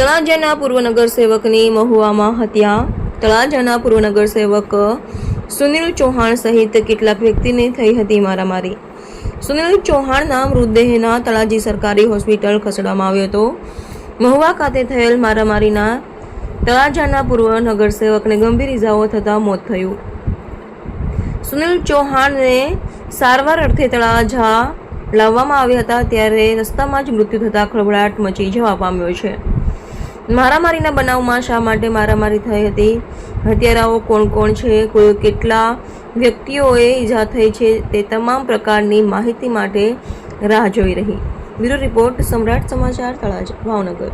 તળાજાના પૂર્વ નગરસેવકની મહુવામાં હત્યા. તળાજાના પૂર્વ નગરસેવક સુનિલ ચૌહાણ સહિત કેટલાક વ્યક્તિને થઈ હતી મારામારી. સુનિલ ચૌહાણના મૃતદેહના તળાજી સરકારી હોસ્પિટલ ખસેડવામાં આવ્યો હતો. મહુવા ખાતે થયેલ મારામારીના તળાજાના પૂર્વ નગરસેવકને ગંભીર ઇજાઓ થતાં મોત થયું. સુનિલ ચૌહાણને સારવાર અર્થે તળાજા લાવવામાં આવ્યા હતા, ત્યારે રસ્તામાં જ મૃત્યુ થતાં ખળભળાટ મચી જવા પામ્યો છે. મારામારીના બનાવમાં શા માટે મારામારી થઈ હતી, હત્યારાઓ કોણ કોણ છે, કુલ કેટલા વ્યક્તિઓએ ઈજા થઈ છે, તે તમામ પ્રકારની માહિતી માટે રાહ જોઈ રહી. બ્યુરો રિપોર્ટ, સમ્રાટ સમાચાર, તળાજા, ભાવનગર.